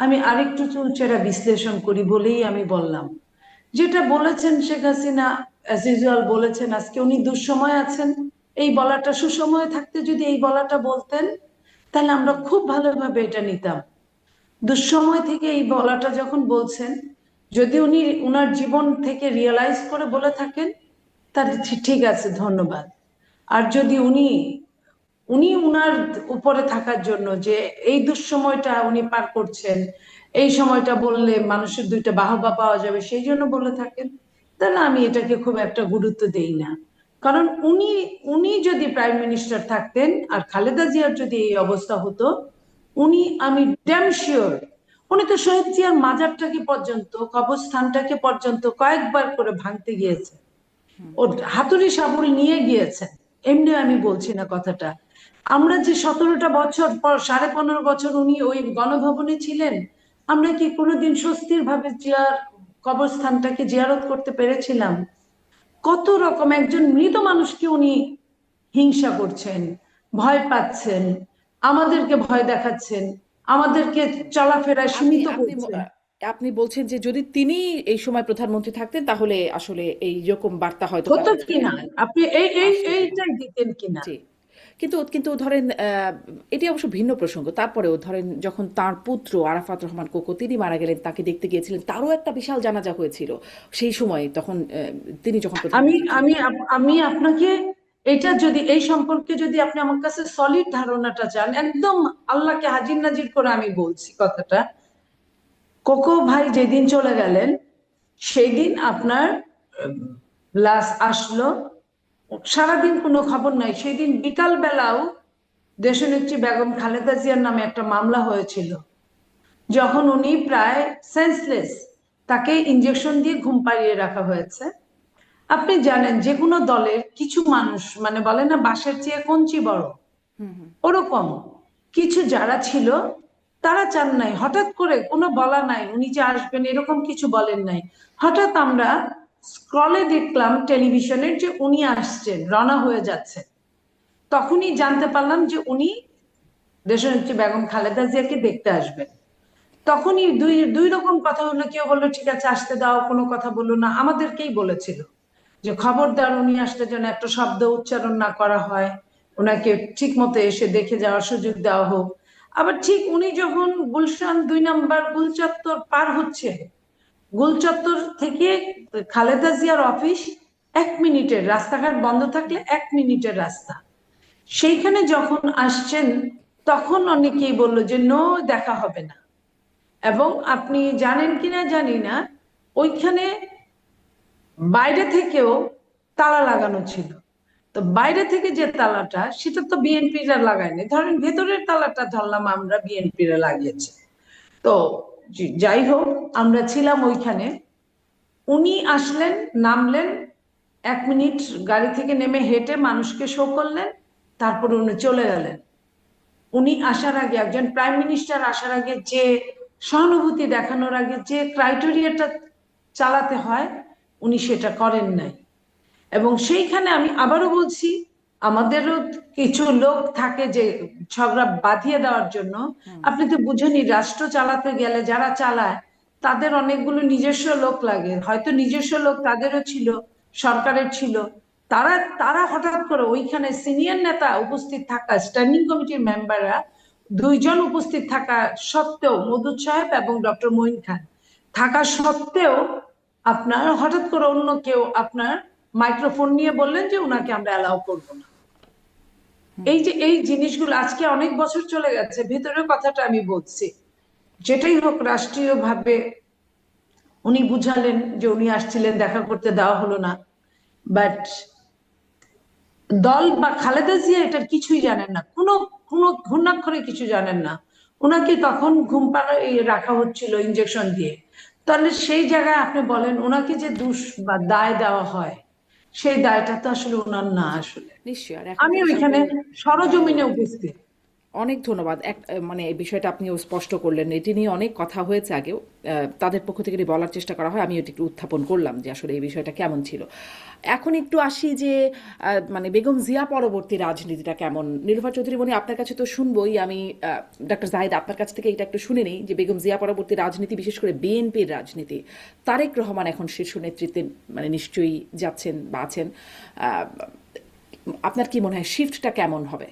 আমি আরেকটু চুলচেরা বিশ্লেষণ করি বলেই আমি বললাম, যেটা বলেছেন শেখ হাসিনা অ্যাজ ইউজুয়াল বলেছেন, আজকে উনি দুঃসময় আছেন। এই বলাটা সুসময়ে থাকতে যদি এই বলাটা বলতেন, তাহলে আমরা খুব ভালোভাবে এটা নিতাম। দুঃসময় থেকে এই বলাটা যখন বলছেন, যদি উনি উনার জীবন থেকে রিয়েলাইজ করে বলে থাকেন, তাহলে ঠিক আছে, ধন্যবাদ। আর যদি উনি উনি উনার উপরে থাকার জন্য যে এই দুঃসময়টা উনি পার করছেন, এই সময়টা বললে মানুষের দুইটা বাহবা পাওয়া যাবে সেই জন্য বলে থাকেন, তাহলে আমি এটাকে খুব একটা গুরুত্ব দেই না। কারণ উনি উনি যদি প্রাইম মিনিস্টার থাকতেন আর খালেদা জিয়ার যদি এই অবস্থা হতো, আমি ড্যাম শিওর উনি তো শহীদ জিয়ার মাজারটাকে পর্যন্ত, কবরস্থানটাকে পর্যন্ত কয়েকবার করে ভাঙতে গিয়েছে, ওর হাতুড়ি শাবল নিয়ে গিয়েছেন। এমনি আমি বলছি না কথাটা। আমরা যে 17টা বছর পর, 15.5 বছর উনি ওই গণভবনে ছিলেন, আমরা কি কোনোদিন স্বস্তির ভাবে জিয়ার কবরস্থানটাকে জিয়ারত করতে পেরেছিলাম? কত রকম একজন মৃত মানুষকে উনি হিংসা করছেন, ভয় পাচ্ছেন, আমাদেরকে ভয় দেখাচ্ছেন, আমাদেরকে চলাফেরায় আপনি সীমিত আপনি করছেন। আপনি বলছেন যে যদি তিনি এই সময় প্রধানমন্ত্রী থাকতেন তাহলে আসলে এইরকম বার্তা হয়তো হতো পাওয়া কি যেত না? না। আপনি এই এই আসলেই। এইটাই দিতেন কিনা? জি। কিন্তু কিন্তু ধরেন এটি অবশ্য ভিন্ন প্রসঙ্গ। তারপরেও ধরেন যখন তার পুত্র আরাফাত রহমান কোকো তিনি মারা গেলেন, তাকে দেখতে গিয়েছিলেন। তারও একটা বিশাল জানাজা হয়েছিল। সেই সময় তখন তিনি যখন আমি প্রধানমন্ত্রী ছিলেন। আমি আমি আপনাকে এটা যদি এই সম্পর্কে যদি আপনি আমার কাছে সলিড ধারণাটা চান, একদম আল্লাহকে হাজির নাজির করে আমি বলছি কথাটা। কোকো ভাই যেদিন চলে গেলেন, সেই দিন আপনার লাশ আসলো, সারাদিন কোনো খবর নাই। সেই দিন বিকাল বেলাও দেশনেত্রী বেগম খালেদা জিয়ার নামে একটা মামলা হয়েছিল, যখন উনি প্রায় সেন্সলেস, তাকে ইঞ্জেকশন দিয়ে ঘুম পাড়িয়ে রাখা হয়েছে। আপনি জানেন যে কোনো দলের কিছু মানুষ, মানে বলে না বাঁশের চেয়ে কঞ্চি বড়, ওরকম কিছু যারা ছিল, তারা চান নাই, হঠাৎ করে কোনো বলা নাই উনি যে আসবেন, এরকম কিছু বলেন নাই। হঠাৎ আমরা স্ক্রলে দেখলাম টেলিভিশনের যে উনি আসছেন, রওনা হয়ে যাচ্ছেন। তখনই জানতে পারলাম যে উনি দেশনেত্রী বেগম খালেদা জিয়াকে দেখতে আসবেন। তখনই দুই দুই রকম কথা হলো, কেউ বললো ঠিক আছে আসতে দাও, কোনো কথা বললো না, আমাদেরকেই বলেছিল যে খবরদার উনি আসতে যেন একটা শব্দ উচ্চারণ না করা হয়, ওনাকে ঠিক মতো এসে দেখে যাওয়ার সুযোগ দেওয়া হোক। আবার ঠিক উনি যখন গুলশান 2 নম্বর গুলচত্বর পার হচ্ছে, গুলচত্বর থেকে খালেদা জিয়ার অফিস 1 মিনিটের, রাস্তাঘাট বন্ধ থাকলে 1 মিনিটের রাস্তা, সেইখানে যখন আসছেন, তখন অনেকেই বললো যে নো, দেখা হবে না। এবং আপনি জানেন কিনা জানি না, ওইখানে বাইরে থেকেও তালা লাগানো ছিল। তো বাইরে থেকে যে তালাটা, সেটা তো বিএনপিরা লাগায়নি, ধরেন ভেতরের তালাটা ধরলাম আমরা বিএনপিরা লাগিয়েছে। তো যাই হোক, আমরা ছিলাম ওইখানে। উনি আসলেন, নামলেন, 1 মিনিট গাড়ি থেকে নেমে হেঁটে মানুষকে শো করলেন, তারপরে উনি চলে গেলেন। উনি আসার আগে, একজন প্রাইম মিনিস্টার আসার আগে যে সহানুভূতি দেখানোর আগে যে ক্রাইটেরিয়াটা চালাতে হয়, উনি সেটা করেন নাই। এবং সেইখানে আমি আবারও বলছি, আমাদেরও কিছু লোক থাকে যে ঝগড়া বাঁধিয়ে দেওয়ার জন্য। আপনি তো বুঝেনি, রাষ্ট্র চালাতে গেলে যারা চালায়, তাদের অনেকগুলো নিজস্ব লোক লাগে, হয়তো নিজস্ব লোক তাদেরও ছিল, সরকারের ছিল। তারা তারা হঠাৎ করে ওইখানে সিনিয়র নেতা উপস্থিত থাকা, স্ট্যান্ডিং কমিটির মেম্বাররা 2 জন উপস্থিত থাকা সত্ত্বেও, মদুদ সাহেব এবং ডক্টর মঈন খান থাকা সত্ত্বেও, আপনার হঠাৎ করে অন্য কেউ আপনার মাইক্রোফোন নিয়ে বললেন যে উনাকে আমরা অ্যালাউ করবো না। এই যে এই জিনিসগুলো আজকে অনেক বছর চলে গেছে, ভেতরের কথাটা আমি বলছি। যেটাই হোক, রাষ্ট্রীয় ভাবে উনি বুঝালেন যে উনি আসছিলেন, দেখা করতে দেওয়া হলো না। বাট দল বা খালেদা জিয়া এটার কিছুই জানেন না, কোনো কোনো ঘূর্ণাক্ষরে কিছু জানেন না। ওনাকে তখন ঘুম পাড়ায় রাখা হচ্ছিল ইঞ্জেকশন দিয়ে। তাহলে সেই জায়গায় আপনি বলেন, ওনাকে যে দোষ বা দায় দেওয়া হয়, সেই দায়টা তো আসলে ওনার না জি, আসলে। নিশ্চয়ই। আর আমি এখনকার ওইখানে সকল সরজমিনে উপস্থিত। অনেক ধন্যবাদ। মানে এই বিষয়টা আপনিও স্পষ্ট করলেন। এটি নিয়ে অনেক কথা হয়েছে আগেও। তাদের পক্ষ থেকে এটি বলার চেষ্টা করা হয়। আমি এটি একটু উত্থাপন করলাম যে আসলে এই বিষয়টা কেমন ছিল। এখন একটু আসি যে মানে বেগম জিয়া পরবর্তী রাজনীতিটা কেমন? নীলুফার চৌধুরী মনি, আপনার কাছে তো শুনবই। আমি ডক্টর জাহিদ আপনার কাছ থেকে এটা একটু শুনে নেই যে বেগম জিয়া পরবর্তী রাজনীতি, বিশেষ করে বিএনপির রাজনীতি। তারেক রহমান এখন শীর্ষ নেতৃত্বে মানে নিশ্চয়ই যাচ্ছেন বা আছেন। আপনার কি মনে হয় শিফটটা কেমন হবে?